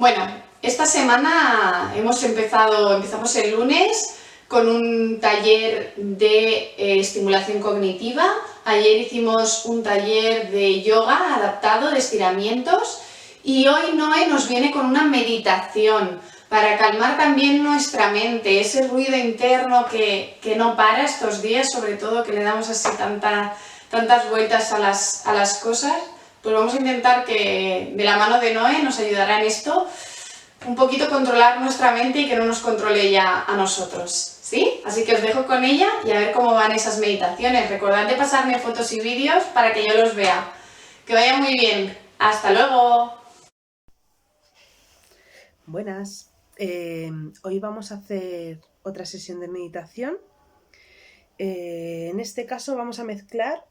Bueno, esta semana empezamos el lunes con un taller de estimulación cognitiva. Ayer hicimos un taller de yoga adaptado, de estiramientos, y hoy Noé nos viene con una meditación para calmar también nuestra mente, ese ruido interno que no para estos días, sobre todo que le damos así tantas vueltas a las cosas. Pues vamos a intentar que de la mano de Noé nos ayudará en esto, un poquito controlar nuestra mente y que no nos controle ya a nosotros, ¿sí? Así que os dejo con ella y a ver cómo van esas meditaciones. Recordad de pasarme fotos y vídeos para que yo los vea. Que vaya muy bien. ¡Hasta luego! Buenas, hoy vamos a hacer otra sesión de meditación. En este caso vamos a mezclar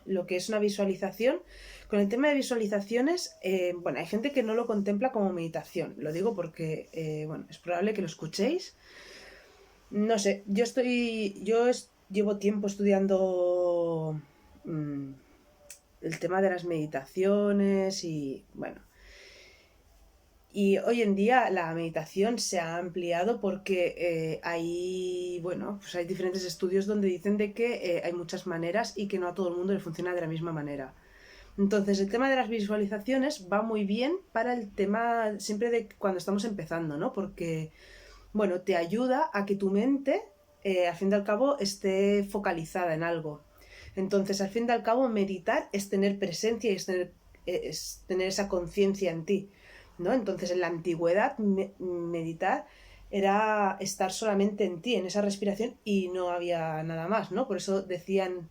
lo que es una visualización. Con el tema de visualizaciones, bueno, hay gente que no lo contempla como meditación. Lo digo porque, bueno, es probable que lo escuchéis. No sé, llevo tiempo estudiando el tema de las meditaciones y, bueno, y hoy en día la meditación se ha ampliado porque hay diferentes estudios donde dicen de que hay muchas maneras y que no a todo el mundo le funciona de la misma manera. Entonces, el tema de las visualizaciones va muy bien para el tema siempre de cuando estamos empezando, ¿no? Porque, bueno, te ayuda a que tu mente, al fin y al cabo, esté focalizada en algo. Entonces, al fin y al cabo, meditar es tener presencia y es tener esa conciencia en ti, ¿no? Entonces, en la antigüedad, meditar era estar solamente en ti, en esa respiración, y no había nada más, ¿no? Por eso decían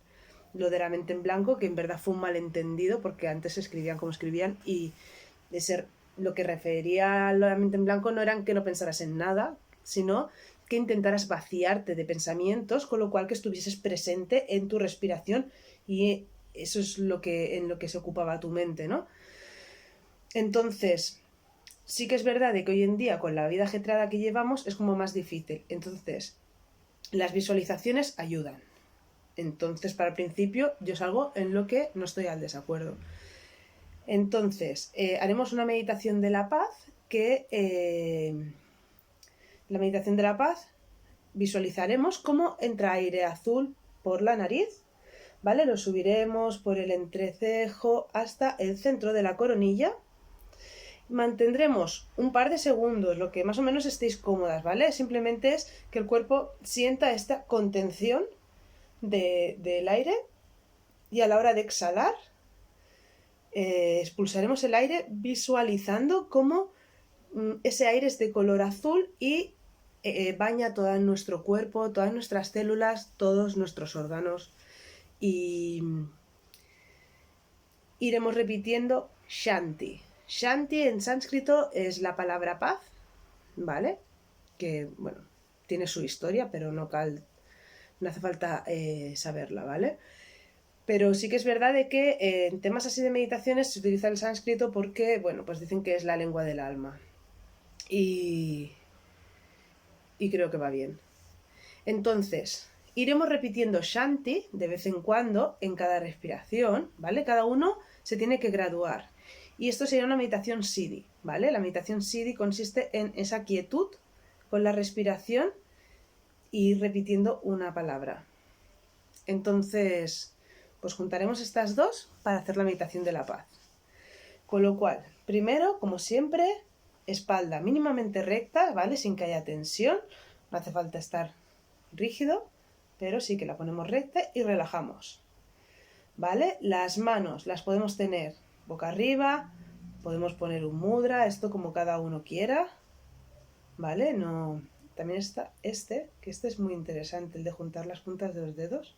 lo de la mente en blanco, que en verdad fue un malentendido, porque antes escribían como escribían, y de ser lo que refería a la mente en blanco no eran que no pensaras en nada, sino que intentaras vaciarte de pensamientos, con lo cual que estuvieses presente en tu respiración, y eso es en lo que se ocupaba tu mente, ¿no? Entonces, sí que es verdad de que hoy en día, con la vida ajetreada que llevamos, es como más difícil. Entonces, las visualizaciones ayudan. Entonces, para el principio, yo salgo en lo que no estoy al desacuerdo. Entonces, haremos una meditación de la paz la meditación de la paz visualizaremos cómo entra aire azul por la nariz, ¿vale? Lo subiremos por el entrecejo hasta el centro de la coronilla. Mantendremos un par de segundos, lo que más o menos estéis cómodas, ¿vale? Simplemente es que el cuerpo sienta esta contención del aire, y a la hora de exhalar, expulsaremos el aire visualizando cómo ese aire es de color azul y baña todo nuestro cuerpo, todas nuestras células, todos nuestros órganos. Y iremos repitiendo Shanti. Shanti en sánscrito es la palabra paz, ¿vale? Que, bueno, tiene su historia, pero no hace falta saberla, ¿vale? Pero sí que es verdad de que en temas así de meditaciones se utiliza el sánscrito porque, bueno, pues dicen que es la lengua del alma. Y creo que va bien. Entonces, iremos repitiendo Shanti de vez en cuando en cada respiración, ¿vale? Cada uno se tiene que graduar. Y esto sería una meditación Siddhi, ¿vale? La meditación Siddhi consiste en esa quietud con la respiración y ir repitiendo una palabra. Entonces, pues juntaremos estas dos para hacer la meditación de la paz. Con lo cual, primero, como siempre, espalda mínimamente recta, ¿vale? Sin que haya tensión. No hace falta estar rígido, pero sí que la ponemos recta y relajamos, ¿vale? Las manos las podemos tener boca arriba, podemos poner un mudra, esto como cada uno quiera, ¿vale? No. También está que este es muy interesante, el de juntar las puntas de los dedos,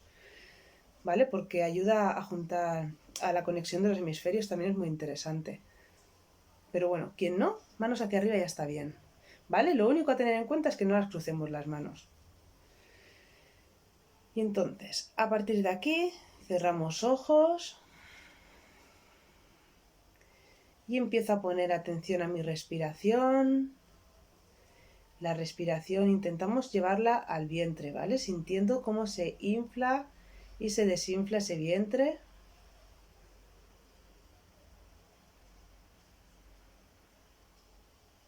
¿vale? Porque ayuda a juntar a la conexión de los hemisferios, también es muy interesante. Pero bueno, quien no, manos hacia arriba ya está bien, ¿vale? Lo único a tener en cuenta es que no las crucemos las manos. Y entonces, a partir de aquí, cerramos ojos y empiezo a poner atención a mi respiración. La respiración intentamos llevarla al vientre, ¿vale? Sintiendo cómo se infla y se desinfla ese vientre.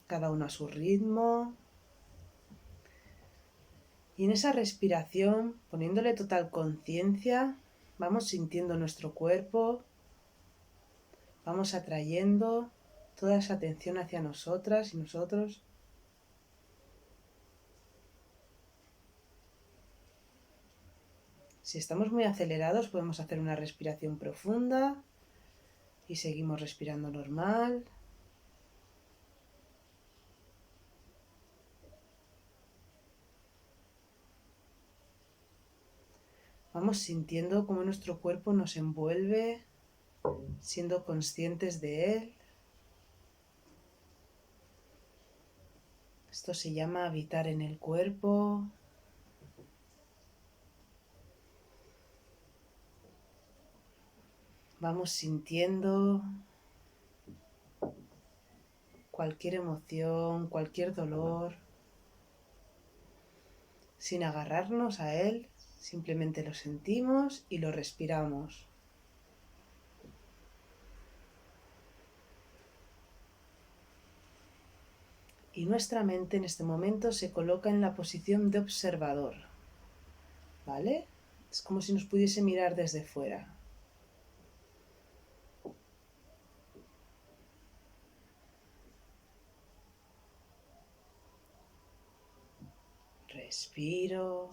cada uno a su ritmo. Y en esa respiración, poniéndole total conciencia, vamos sintiendo nuestro cuerpo, vamos atrayendo toda esa atención hacia nosotras y nosotros. Si estamos muy acelerados, podemos hacer una respiración profunda y seguimos respirando normal. Vamos sintiendo cómo nuestro cuerpo nos envuelve, siendo conscientes de él. Esto se llama habitar en el cuerpo. Vamos sintiendo cualquier emoción, cualquier dolor, sin agarrarnos a él, simplemente lo sentimos y lo respiramos. Y nuestra mente en este momento se coloca en la posición de observador, ¿vale? Es como si nos pudiese mirar desde fuera. Respiro,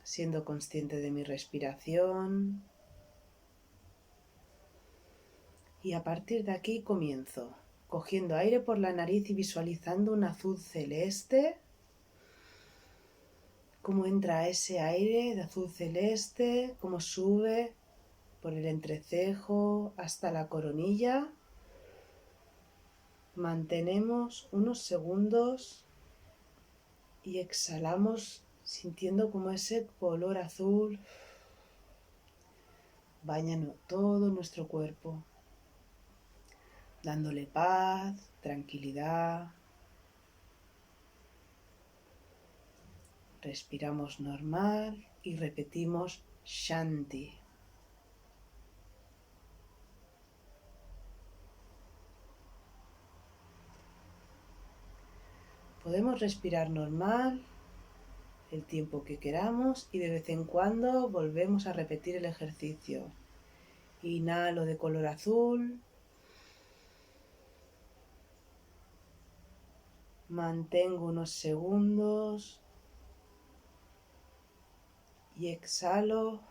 siendo consciente de mi respiración. Y a partir de aquí comienzo, cogiendo aire por la nariz y visualizando un azul celeste. Cómo entra ese aire de azul celeste, cómo sube por el entrecejo hasta la coronilla. Mantenemos unos segundos y exhalamos sintiendo como ese color azul baña todo nuestro cuerpo, dándole paz, tranquilidad. Respiramos normal y repetimos Shanti. Podemos respirar normal el tiempo que queramos y de vez en cuando volvemos a repetir el ejercicio. Inhalo de color azul. Mantengo unos segundos y exhalo.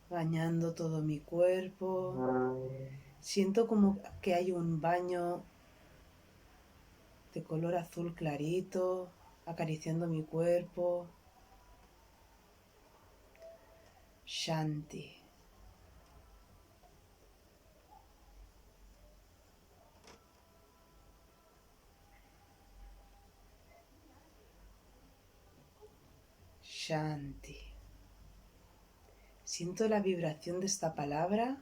Bañando todo mi cuerpo. Siento como que hay un baño de color azul clarito acariciando mi cuerpo. Shanti. Shanti. Siento la vibración de esta palabra,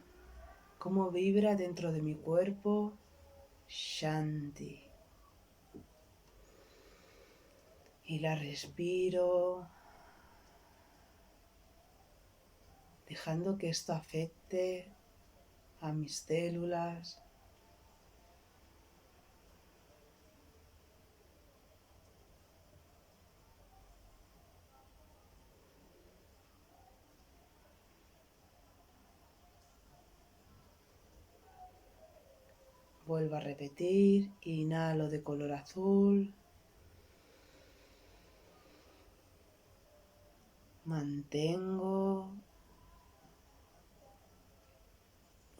cómo vibra dentro de mi cuerpo. Shanti. Y la respiro, dejando que esto afecte a mis células. Vuelvo a repetir, inhalo de color azul. Mantengo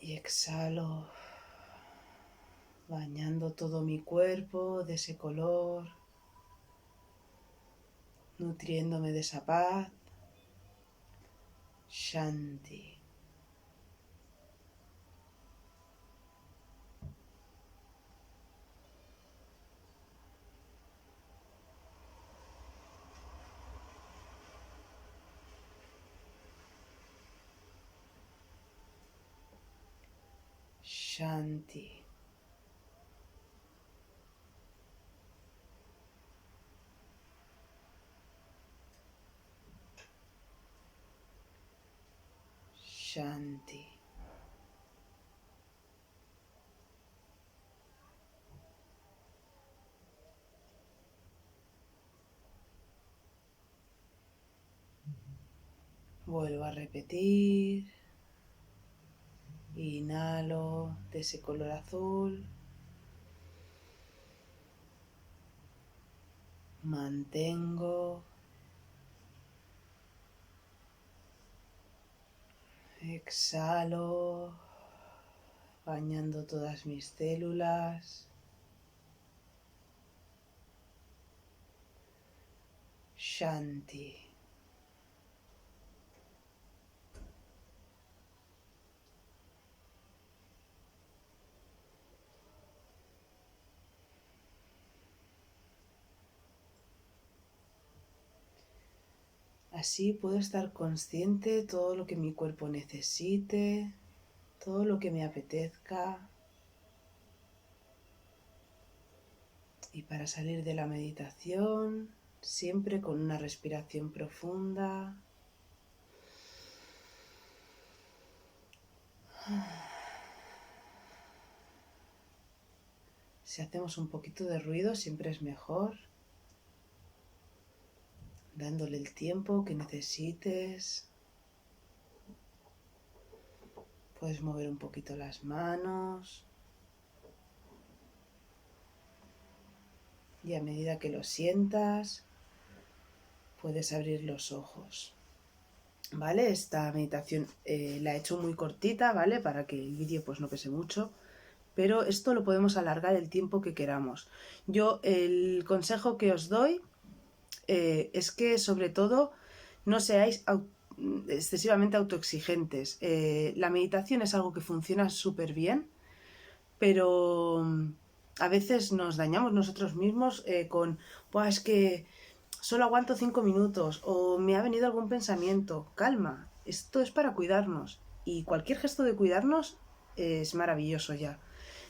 y exhalo, bañando todo mi cuerpo de ese color, nutriéndome de esa paz. Shanti. Shanti. Shanti. Vuelvo a repetir. Inhalo de ese color azul. Mantengo. Exhalo, bañando todas mis células. Shanti. Así puedo estar consciente de todo lo que mi cuerpo necesite, todo lo que me apetezca. Y para salir de la meditación, siempre con una respiración profunda. Si hacemos un poquito de ruido, siempre es mejor. Dándole el tiempo que necesites. Puedes mover un poquito las manos. Y a medida que lo sientas, puedes abrir los ojos. ¿Vale? Esta meditación la he hecho muy cortita, ¿vale? Para que el vídeo pues no pese mucho. Pero esto lo podemos alargar el tiempo que queramos. Yo el consejo que os doy es que sobre todo no seáis excesivamente autoexigentes. La meditación es algo que funciona súper bien, pero a veces nos dañamos nosotros mismos con, es que solo aguanto 5 minutos o me ha venido algún pensamiento. Calma, esto es para cuidarnos y cualquier gesto de cuidarnos es maravilloso ya.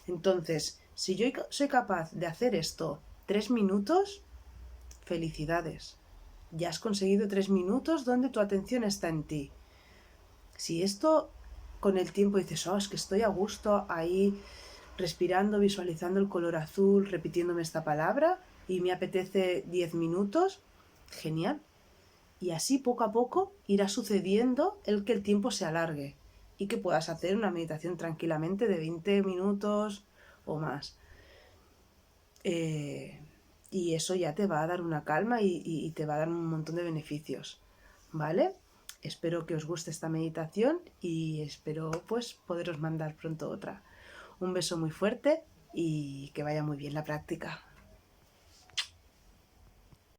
Entonces, si yo soy capaz de hacer esto 3 minutos, felicidades. Ya has conseguido 3 minutos donde tu atención está en ti. Si esto con el tiempo dices, es que estoy a gusto ahí respirando, visualizando el color azul, repitiéndome esta palabra y me apetece 10 minutos, genial. Y así poco a poco irá sucediendo el que el tiempo se alargue y que puedas hacer una meditación tranquilamente de 20 minutos o más. Y eso ya te va a dar una calma y te va a dar un montón de beneficios, ¿vale? Espero que os guste esta meditación y espero pues poderos mandar pronto otra. Un beso muy fuerte y que vaya muy bien la práctica.